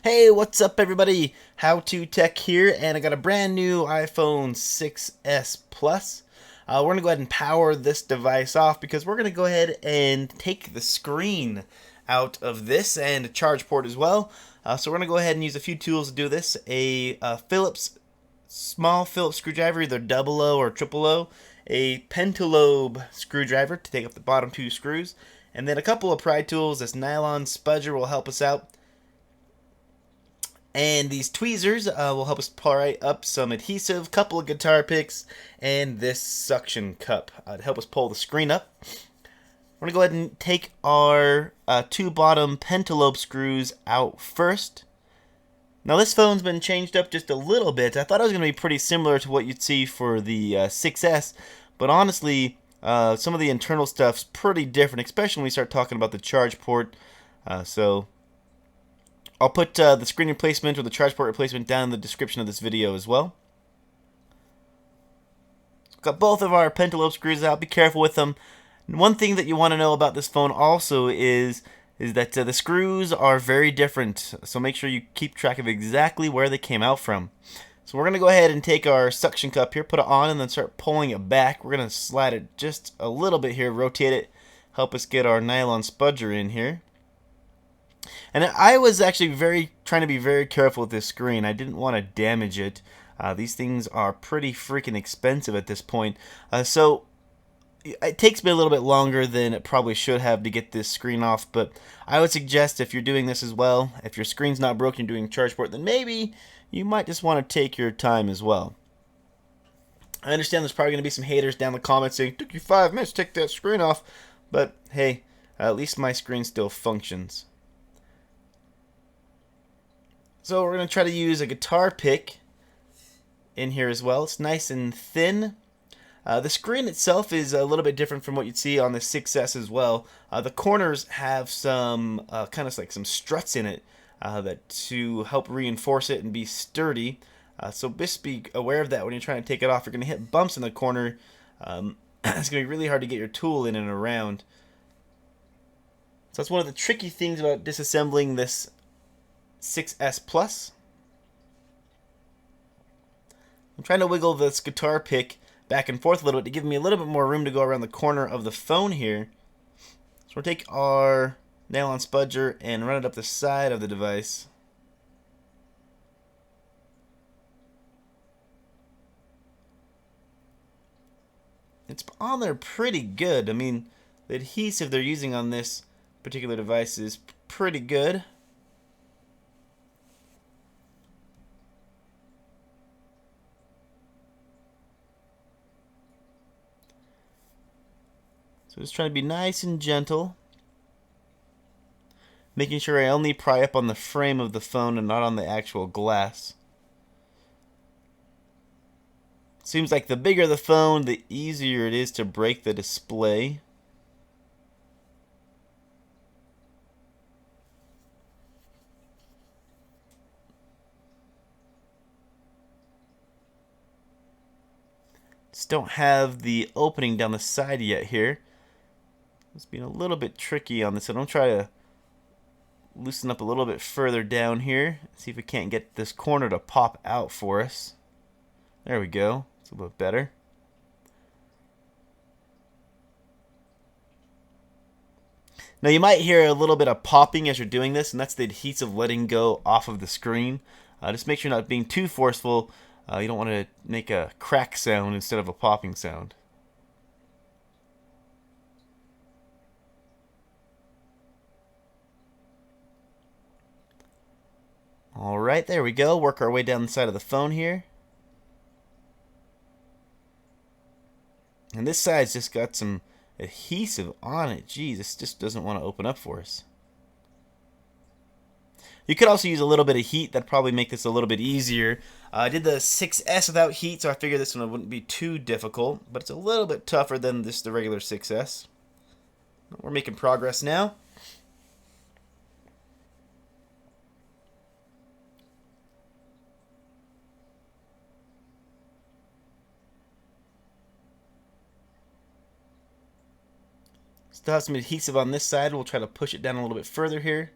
Hey, what's up everybody? How to Tech here, and I got a brand new iPhone 6s Plus. We're going to go ahead and power this device off because we're going to go ahead and take the screen out of this and a charge port as well. So we're going to go ahead and use a few tools to do this. A small Phillips screwdriver, either double O or triple O, a pentalobe screwdriver to take up the bottom two screws, and then a couple of pry tools. This nylon spudger will help us out. And these tweezers will help us pry up some adhesive, couple of guitar picks, and this suction cup to help us pull the screen up. We're going to go ahead and take our two bottom pentalobe screws out first. Now this phone's been changed up just a little bit. I thought it was going to be pretty similar to what you'd see for the 6S, but honestly, some of the internal stuff's pretty different, especially when we start talking about the charge port. So I'll put the screen replacement or the charge port replacement down in the description of this video as well. Got both of our pentalobe screws out. Be careful with them. One thing that you want to know about this phone also is that the screws are very different. So make sure you keep track of exactly where they came out from. So we're going to go ahead and take our suction cup here, put it on, and then start pulling it back. We're going to slide it just a little bit here, rotate it, help us get our nylon spudger in here. And I was actually trying to be very careful with this screen. I didn't want to damage it. These things are pretty freaking expensive at this point. So it takes me a little bit longer than it probably should have to get this screen off. But I would suggest if you're doing this as well, if your screen's not broken, you're doing charge port, then maybe you might just want to take your time as well. I understand there's probably going to be some haters down in the comments saying, "Took you 5 minutes to take that screen off." But hey, at least my screen still functions. So we're going to try to use a guitar pick in here as well. It's nice and thin. The screen itself is a little bit different from what you'd see on the 6S as well. The corners have some kind of like some struts in it that to help reinforce it and be sturdy. So just be aware of that when you're trying to take it off. You're going to hit bumps in the corner. It's going to be really hard to get your tool in and around. So that's one of the tricky things about disassembling this 6S Plus. I'm trying to wiggle this guitar pick back and forth a little bit to give me a little bit more room to go around the corner of the phone here. So we'll take our nylon spudger and run it up the side of the device. It's on there pretty good. I mean, the adhesive they're using on this particular device is pretty good. So just trying to be nice and gentle, making sure I only pry up on the frame of the phone and not on the actual glass. Seems like the bigger the phone, the easier it is to break the display. Just don't have the opening down the side yet here. It's being a little bit tricky on this. So don't try to loosen up a little bit further down here. See if we can't get this corner to pop out for us. There we go. It's a little bit better. Now you might hear a little bit of popping as you're doing this, and that's the adhesive letting go off of the screen. Just make sure you're not being too forceful. You don't want to make a crack sound instead of a popping sound. Alright, there we go. Work our way down the side of the phone here. And this side's just got some adhesive on it. Geez, this just doesn't want to open up for us. You could also use a little bit of heat. That'd probably make this a little bit easier. I did the 6S without heat, so I figured this one wouldn't be too difficult. But it's a little bit tougher than the regular 6S. We're making progress now. Still have some adhesive on this side. We'll try to push it down a little bit further here.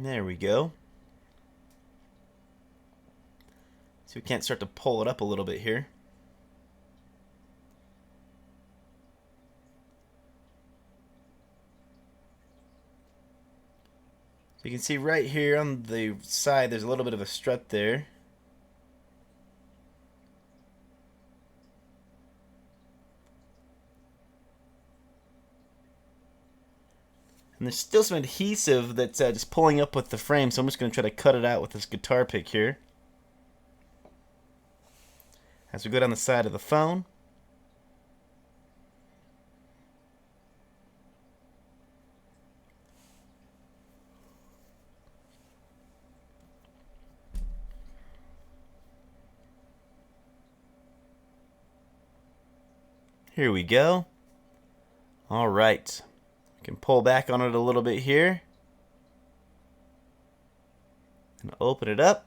There we go. So we can't start to pull it up a little bit here. So you can see right here on the side there's a little bit of a strut there. And there's still some adhesive that's just pulling up with the frame, so I'm just going to try to cut it out with this guitar pick here. As we go down the side of the phone. Here we go. Alright. I can pull back on it a little bit here. And open it up.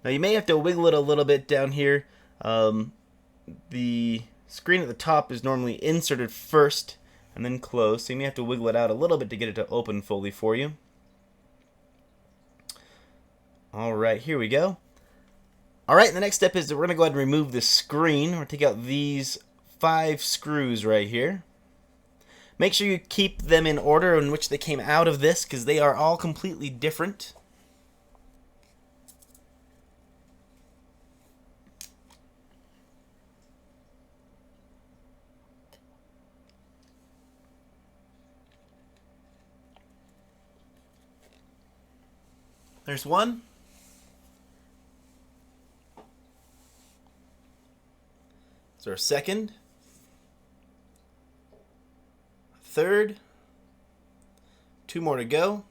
Now you may have to wiggle it a little bit down here. The screen at the top is normally inserted first and then closed, so you may have to wiggle it out a little bit to get it to open fully for you. Alright, here we go. Alright, the next step is that we're going to go ahead and remove the screen. We're going to take out these 5 screws right here. Make sure you keep them in order in which they came out of this, because they are all completely different. There's one. There's our second. Third. 2 more to go.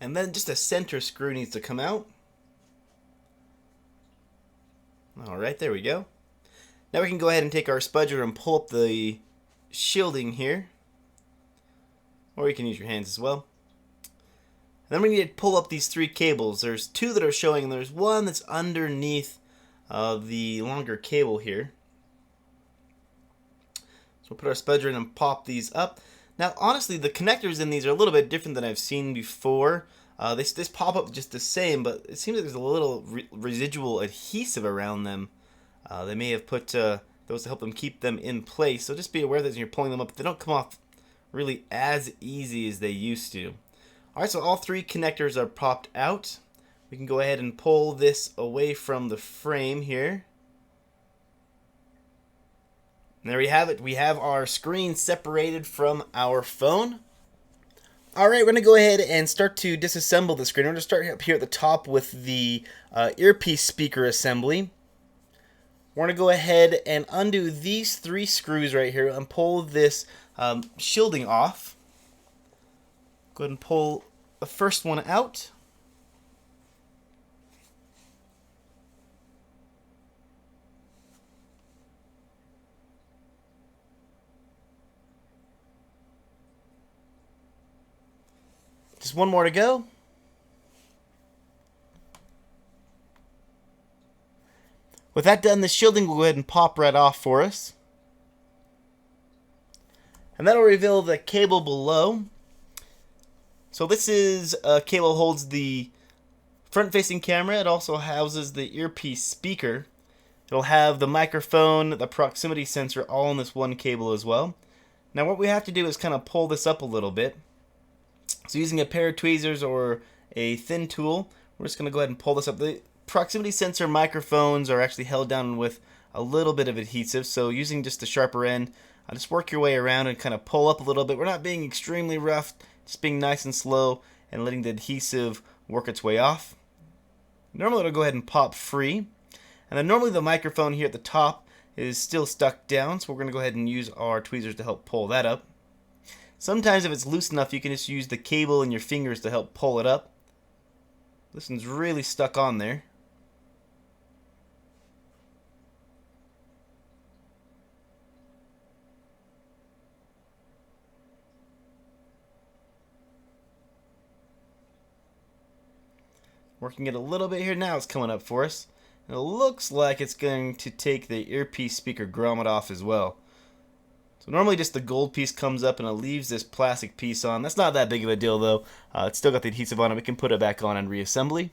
And then just a center screw needs to come out. Alright, there we go. Now we can go ahead and take our spudger and pull up the shielding here. Or you can use your hands as well. And then we need to pull up these 3 cables. There's 2 that are showing, and there's one that's underneath the longer cable here. So we'll put our spudger in and pop these up. Now, honestly, the connectors in these are a little bit different than I've seen before. This pop up just the same, but it seems like there's a little residual adhesive around them. They may have put those to help them keep them in place. So just be aware that as you're pulling them up, they don't come off really as easy as they used to. Alright, so all 3 connectors are popped out. We can go ahead and pull this away from the frame here. And there we have it. We have our screen separated from our phone. Alright, we're going to go ahead and start to disassemble the screen. We're going to start up here at the top with the earpiece speaker assembly. We're going to go ahead and undo these 3 screws right here and pull this shielding off. Go ahead and pull the first one out. Just one more to go. With that done, the shielding will go ahead and pop right off for us. And that'll reveal the cable below. So this is a cable that holds the front-facing camera. It also houses the earpiece speaker. It'll have the microphone, the proximity sensor, all in this one cable as well. Now what we have to do is kind of pull this up a little bit. So using a pair of tweezers or a thin tool, we're just going to go ahead and pull this up. The proximity sensor microphones are actually held down with a little bit of adhesive, so using just the sharper end, just work your way around and kind of pull up a little bit. We're not being extremely rough, just being nice and slow and letting the adhesive work its way off. Normally it'll go ahead and pop free. And then normally the microphone here at the top is still stuck down, so we're going to go ahead and use our tweezers to help pull that up. Sometimes if it's loose enough, you can just use the cable and your fingers to help pull it up. This one's really stuck on there. Working it a little bit here. Now it's coming up for us. It looks like it's going to take the earpiece speaker grommet off as well. So normally just the gold piece comes up and it leaves this plastic piece on. That's not that big of a deal though. It's still got the adhesive on it. We can put it back on and reassembly.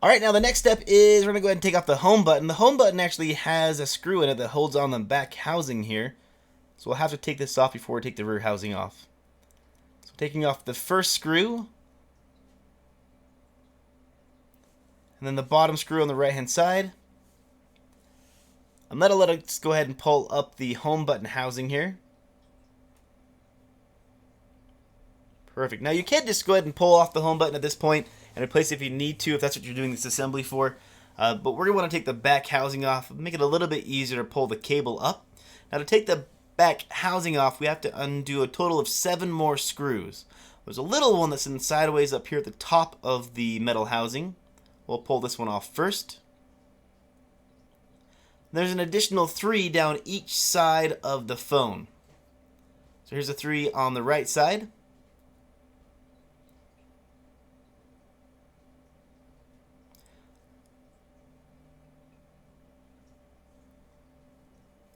Alright, now the next step is we're going to go ahead and take off the home button. The home button actually has a screw in it that holds on the back housing here. So we'll have to take this off before we take the rear housing off. So taking off the first screw. And then the bottom screw on the right hand side. And that'll let us go ahead and pull up the home button housing here. Perfect. Now you can just go ahead and pull off the home button at this point and replace it if you need to, if that's what you're doing this assembly for. But we're going to want to take the back housing off, make it a little bit easier to pull the cable up. Now to take the back housing off, we have to undo a total of 7 more screws. There's a little one that's in sideways up here at the top of the metal housing. We'll pull this one off first. There's an additional 3 down each side of the phone. So here's a 3 on the right side.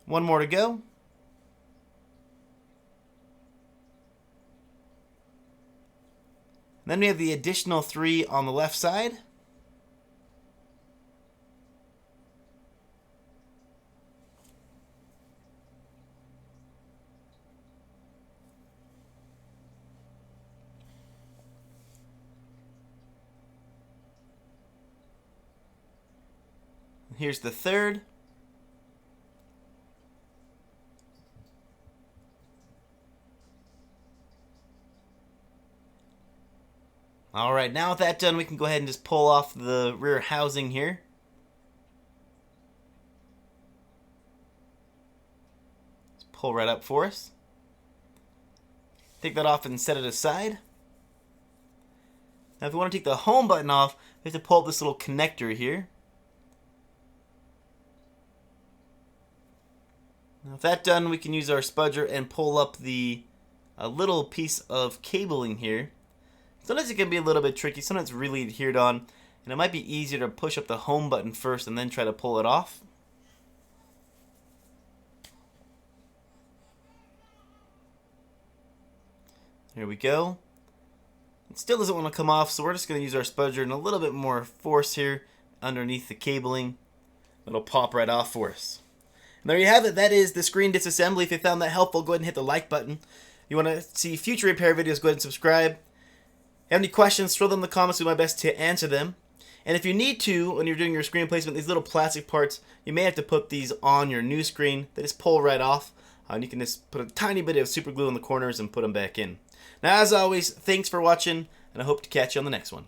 One more to go. Then we have the additional 3 on the left side. Here's the third. Alright, now with that done, we can go ahead and just pull off the rear housing here. Just pull right up for us. Take that off and set it aside. Now if we want to take the home button off, we have to pull up this little connector here. Now with that done, we can use our spudger and pull up the little piece of cabling here. Sometimes it can be a little bit tricky, sometimes it's really adhered on, and it might be easier to push up the home button first and then try to pull it off. Here we go. It still doesn't want to come off, so we're just going to use our spudger and a little bit more force here underneath the cabling. It'll pop right off for us. And there you have it. That is the screen disassembly. If you found that helpful, go ahead and hit the like button. If you want to see future repair videos, go ahead and subscribe. If you have any questions, throw them in the comments. I'll do my best to answer them. And if you need to, when you're doing your screen replacement, these little plastic parts, you may have to put these on your new screen. They just pull right off. And you can just put a tiny bit of super glue in the corners and put them back in. Now, as always, thanks for watching, and I hope to catch you on the next one.